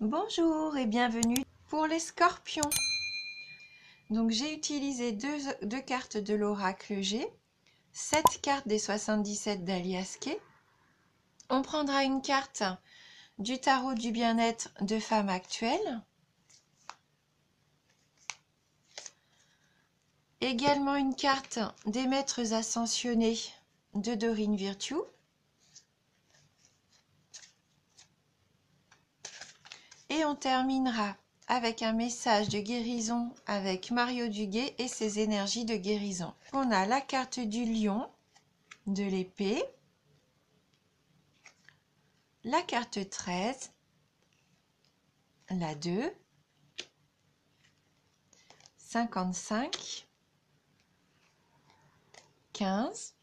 Bonjour et bienvenue pour les scorpions. Donc j'ai utilisé deux cartes de l'oracle G, 7 cartes des 77 d'Alias Kay. On prendra une carte du tarot du bien-être de femme actuelle. Également une carte des maîtres ascensionnés de Dorine Virtue. Et on terminera avec un message de guérison avec Mario Duguay et ses énergies de guérison. On a la carte du lion, de l'épée, la carte 13, la 2, 55, 15,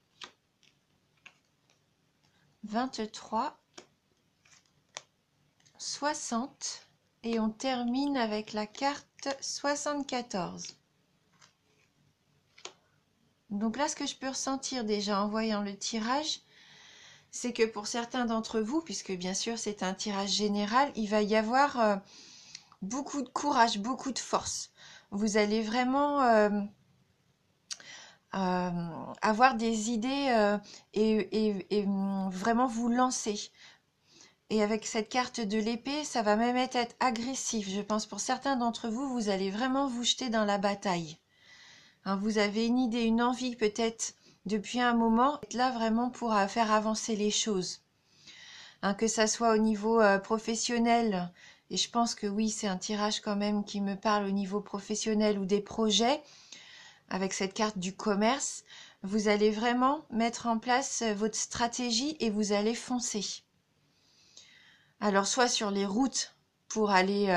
23, 60 et on termine avec la carte 74. Donc là, ce que je peux ressentir déjà en voyant le tirage, c'est que pour certains d'entre vous, puisque bien sûr c'est un tirage général, il va y avoir beaucoup de courage, beaucoup de force. Vous allez vraiment avoir des idées et vraiment vous lancer. Et avec cette carte de l'épée, ça va même être agressif. Je pense pour certains d'entre vous, vous allez vraiment vous jeter dans la bataille. Hein, vous avez une idée, une envie peut-être depuis un moment, être là vraiment pour faire avancer les choses. Hein, que ça soit au niveau professionnel, et je pense que oui, c'est un tirage quand même qui me parle au niveau professionnel ou des projets, avec cette carte du commerce, vous allez vraiment mettre en place votre stratégie et vous allez foncer. Alors soit sur les routes pour aller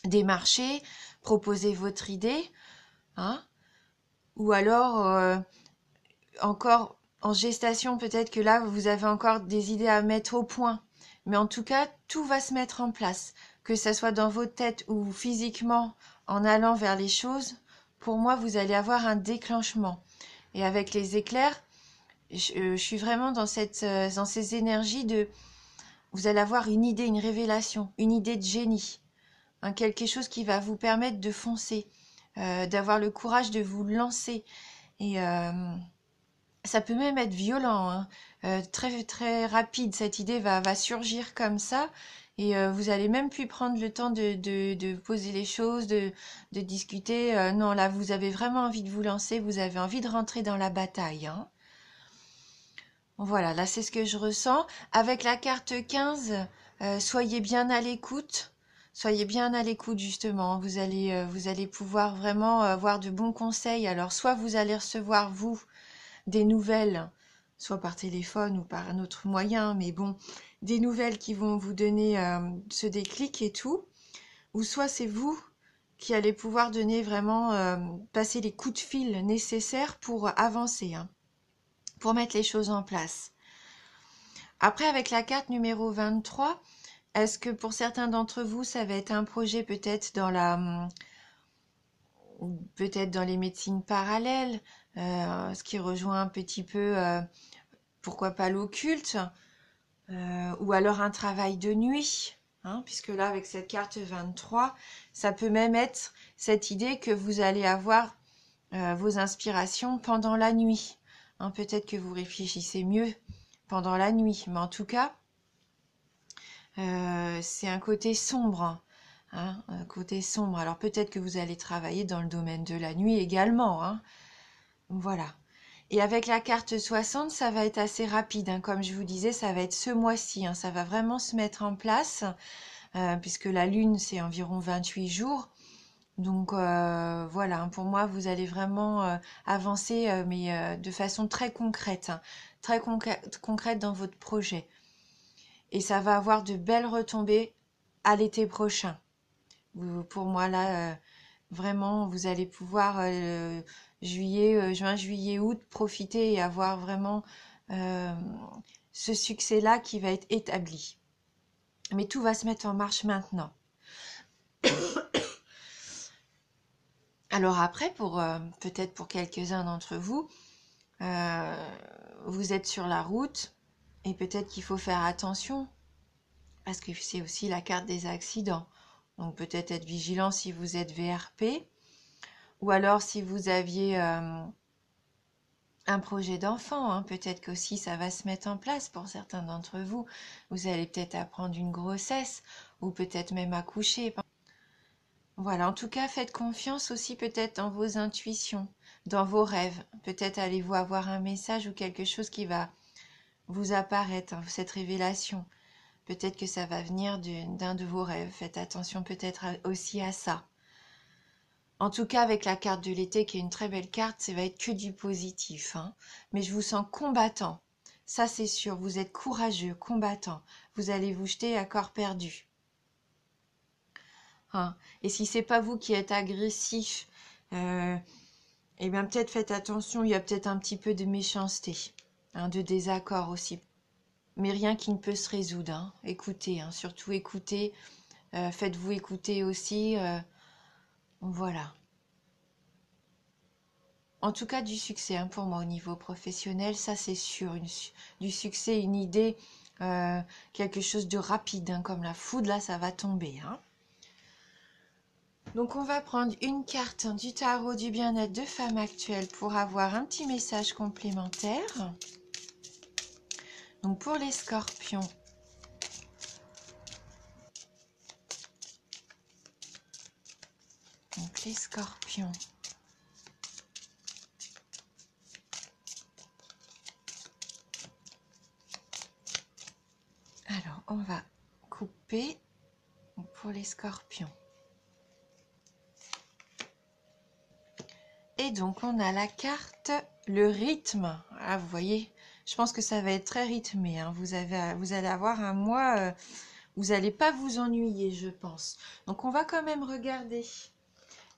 démarcher, proposer votre idée, hein, ou alors encore en gestation, peut-être que là vous avez encore des idées à mettre au point. Mais en tout cas, tout va se mettre en place, que ça soit dans votre tête ou physiquement en allant vers les choses. Pour moi, vous allez avoir un déclenchement. Et avec les éclairs, je suis vraiment dans ces énergies de... Vous allez avoir une idée, une révélation, une idée de génie. Hein, quelque chose qui va vous permettre de foncer, d'avoir le courage de vous lancer. Et ça peut même être violent, hein, très, très rapide. Cette idée va surgir comme ça. Et vous allez même plus prendre le temps de poser les choses, de discuter. Non, là, vous avez vraiment envie de vous lancer. Vous avez envie de rentrer dans la bataille, hein. Voilà, là c'est ce que je ressens. Avec la carte 15, soyez bien à l'écoute. Soyez bien à l'écoute justement. Vous allez pouvoir vraiment avoir de bons conseils. Alors soit vous allez recevoir, vous, des nouvelles, soit par téléphone ou par un autre moyen, mais bon, des nouvelles qui vont vous donner ce déclic et tout. Ou soit c'est vous qui allez pouvoir donner vraiment, passer les coups de fil nécessaires pour avancer, hein, pour mettre les choses en place. Après, avec la carte numéro 23, est-ce que pour certains d'entre vous, ça va être un projet peut-être peut-être dans les médecines parallèles, ce qui rejoint un petit peu, pourquoi pas l'occulte, ou alors un travail de nuit, hein, puisque là, avec cette carte 23, ça peut même être cette idée que vous allez avoir vos inspirations pendant la nuit. Hein, peut-être que vous réfléchissez mieux pendant la nuit, mais en tout cas, c'est un côté sombre, hein, un côté sombre. Alors peut-être que vous allez travailler dans le domaine de la nuit également, hein. Voilà. Et avec la carte 60, ça va être assez rapide, hein. Comme je vous disais, ça va être ce mois-ci, hein. Ça va vraiment se mettre en place, puisque la lune, c'est environ 28 jours. Donc voilà, hein, pour moi, vous allez vraiment avancer, mais de façon très concrète, hein, très concrète dans votre projet. Et ça va avoir de belles retombées à l'été prochain. Pour moi, là, vraiment, vous allez pouvoir, juin, juillet, août, profiter et avoir vraiment euh, ce succès-là qui va être établi. Mais tout va se mettre en marche maintenant. Alors après, peut-être pour quelques-uns d'entre vous, vous êtes sur la route et peut-être qu'il faut faire attention parce que c'est aussi la carte des accidents. Donc peut-être être vigilant si vous êtes VRP, ou alors si vous aviez un projet d'enfant, hein, peut-être qu'aussi ça va se mettre en place pour certains d'entre vous. Vous allez peut-être apprendre une grossesse, ou peut-être même accoucher. Voilà, en tout cas, faites confiance aussi peut-être dans vos intuitions, dans vos rêves. Peut-être allez-vous avoir un message ou quelque chose qui va vous apparaître, hein, cette révélation. Peut-être que ça va venir d'un de vos rêves. Faites attention peut-être aussi à ça. En tout cas, avec la carte de l'été, qui est une très belle carte, ça va être que du positif, hein. Mais je vous sens combattant. Ça, c'est sûr. Vous êtes courageux, combattant. Vous allez vous jeter à corps perdu. Hein. Et si c'est pas vous qui êtes agressif, eh bien peut-être faites attention. Il y a peut-être un petit peu de méchanceté, hein, de désaccord aussi. Mais rien qui ne peut se résoudre, hein. Écoutez, hein, surtout écoutez. Faites-vous écouter aussi. Voilà. En tout cas, du succès, hein, pour moi au niveau professionnel, ça c'est sûr. Du succès, une idée, quelque chose de rapide, hein, comme la foudre, là, ça va tomber. Hein. Donc on va prendre une carte du tarot du bien-être de femme actuelle pour avoir un petit message complémentaire. Donc pour les scorpions, Alors, on va couper pour les scorpions. Et donc, on a la carte, le rythme. Ah, vous voyez, je pense que ça va être très rythmé. Hein. Vous allez avoir un mois, vous n'allez pas vous ennuyer, je pense. Donc, on va quand même regarder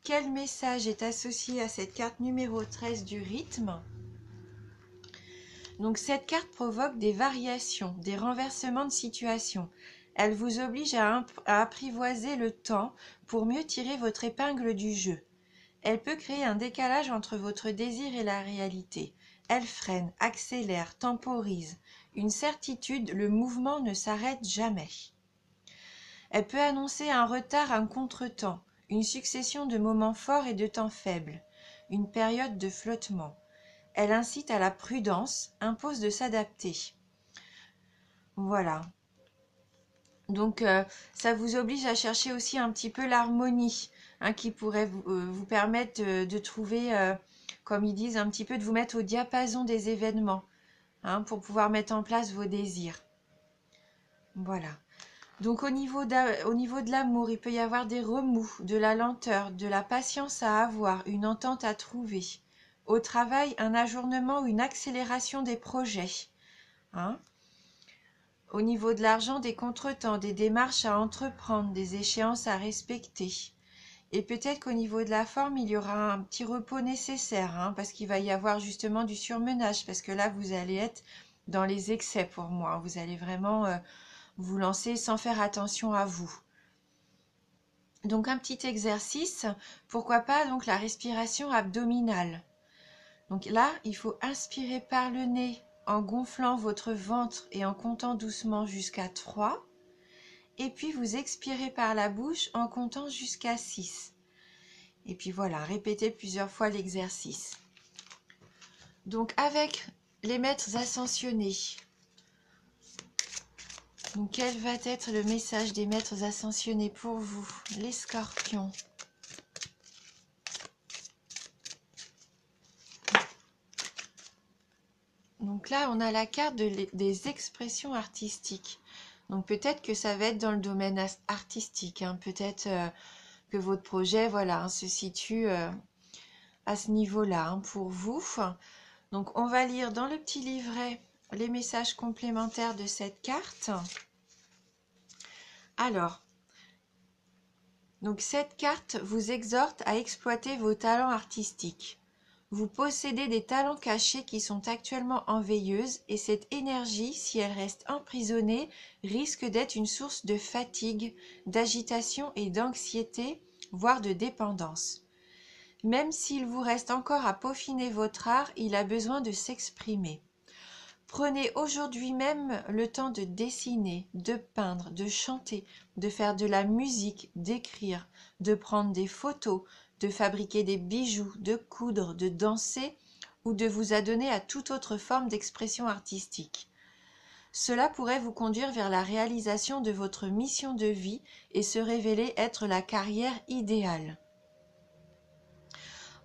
quel message est associé à cette carte numéro 13 du rythme. Donc, cette carte provoque des variations, des renversements de situation. Elle vous oblige à apprivoiser le temps pour mieux tirer votre épingle du jeu. Elle peut créer un décalage entre votre désir et la réalité. Elle freine, accélère, temporise. Une certitude, le mouvement ne s'arrête jamais. Elle peut annoncer un retard, un contretemps, une succession de moments forts et de temps faibles, une période de flottement. Elle incite à la prudence, impose de s'adapter. Voilà. Donc, ça vous oblige à chercher aussi un petit peu l'harmonie, hein, qui pourrait vous permettre de trouver, comme ils disent, un petit peu de vous mettre au diapason des événements, hein, pour pouvoir mettre en place vos désirs. Voilà. Donc, au niveau de l'amour, il peut y avoir des remous, de la lenteur, de la patience à avoir, une entente à trouver. Au travail, un ajournement ou une accélération des projets. Hein. Au niveau de l'argent, des contretemps, des démarches à entreprendre, des échéances à respecter. Et peut-être qu'au niveau de la forme, il y aura un petit repos nécessaire, hein, parce qu'il va y avoir justement du surmenage, parce que là, vous allez être dans les excès pour moi. Vous allez vraiment vous lancer sans faire attention à vous. Donc un petit exercice, pourquoi pas donc la respiration abdominale. Donc là, il faut inspirer par le nez en gonflant votre ventre et en comptant doucement jusqu'à 3. Et puis vous expirez par la bouche en comptant jusqu'à 6. Et puis voilà, répétez plusieurs fois l'exercice. Donc avec les maîtres ascensionnés, donc quel va être le message des maîtres ascensionnés pour vous, les scorpions? Donc là, on a la carte des expressions artistiques. Donc peut-être que ça va être dans le domaine artistique. Hein. Peut-être que votre projet, voilà, hein, se situe à ce niveau-là, hein, pour vous. Donc on va lire dans le petit livret les messages complémentaires de cette carte. Alors, donc cette carte vous exhorte à exploiter vos talents artistiques. Vous possédez des talents cachés qui sont actuellement en veilleuse et cette énergie, si elle reste emprisonnée, risque d'être une source de fatigue, d'agitation et d'anxiété, voire de dépendance. Même s'il vous reste encore à peaufiner votre art, il a besoin de s'exprimer. Prenez aujourd'hui même le temps de dessiner, de peindre, de chanter, de faire de la musique, d'écrire, de prendre des photos, de fabriquer des bijoux, de coudre, de danser ou de vous adonner à toute autre forme d'expression artistique. Cela pourrait vous conduire vers la réalisation de votre mission de vie et se révéler être la carrière idéale.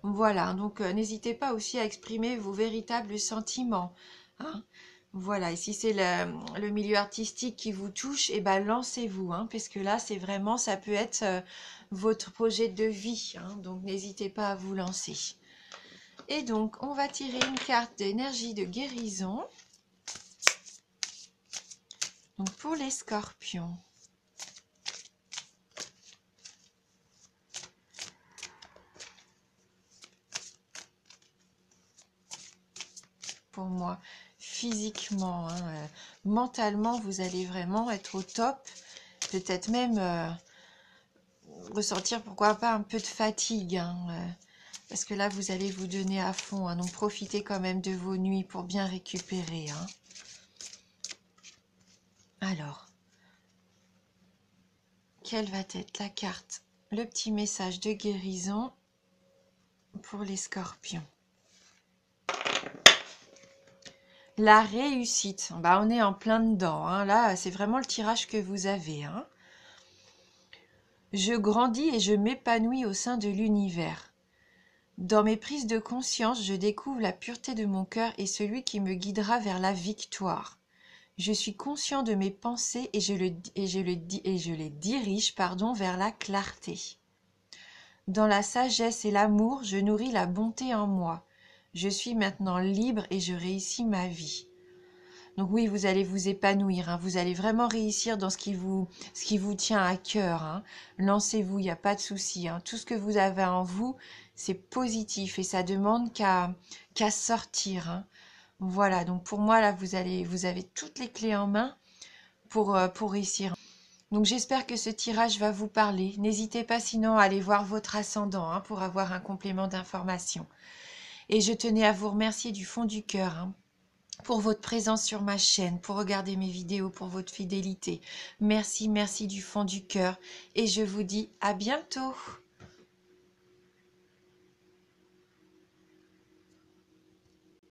Voilà, donc n'hésitez pas aussi à exprimer vos véritables sentiments, hein. Voilà, et si c'est le milieu artistique qui vous touche, eh ben lancez-vous, hein, parce que là, c'est vraiment, ça peut être votre projet de vie, hein, donc n'hésitez pas à vous lancer. Et donc, on va tirer une carte d'énergie de guérison. Donc, pour les scorpions. Pour moi, physiquement, hein, mentalement, vous allez vraiment être au top. Peut-être même ressentir, pourquoi pas, un peu de fatigue, hein, parce que là, vous allez vous donner à fond, hein, donc profitez quand même de vos nuits pour bien récupérer, hein. Alors, quelle va être la carte, le petit message de guérison pour les scorpions? La réussite, bah, on est en plein dedans, hein. Là, c'est vraiment le tirage que vous avez, hein. Je grandis et je m'épanouis au sein de l'univers. Dans mes prises de conscience, je découvre la pureté de mon cœur et celui qui me guidera vers la victoire. Je suis conscient de mes pensées et je les dirige, vers la clarté. Dans la sagesse et l'amour, je nourris la bonté en moi. Je suis maintenant libre et je réussis ma vie. Donc oui, vous allez vous épanouir, hein. Vous allez vraiment réussir dans ce qui vous tient à cœur, hein. Lancez-vous, il n'y a pas de souci, hein. Tout ce que vous avez en vous, c'est positif et ça demande qu'à sortir, hein. Voilà, donc pour moi, là, vous avez toutes les clés en main pour réussir. Donc j'espère que ce tirage va vous parler. N'hésitez pas sinon à aller voir votre ascendant, hein, pour avoir un complément d'information. Et je tenais à vous remercier du fond du cœur, hein, pour votre présence sur ma chaîne, pour regarder mes vidéos, pour votre fidélité. Merci, merci du fond du cœur. Et je vous dis à bientôt.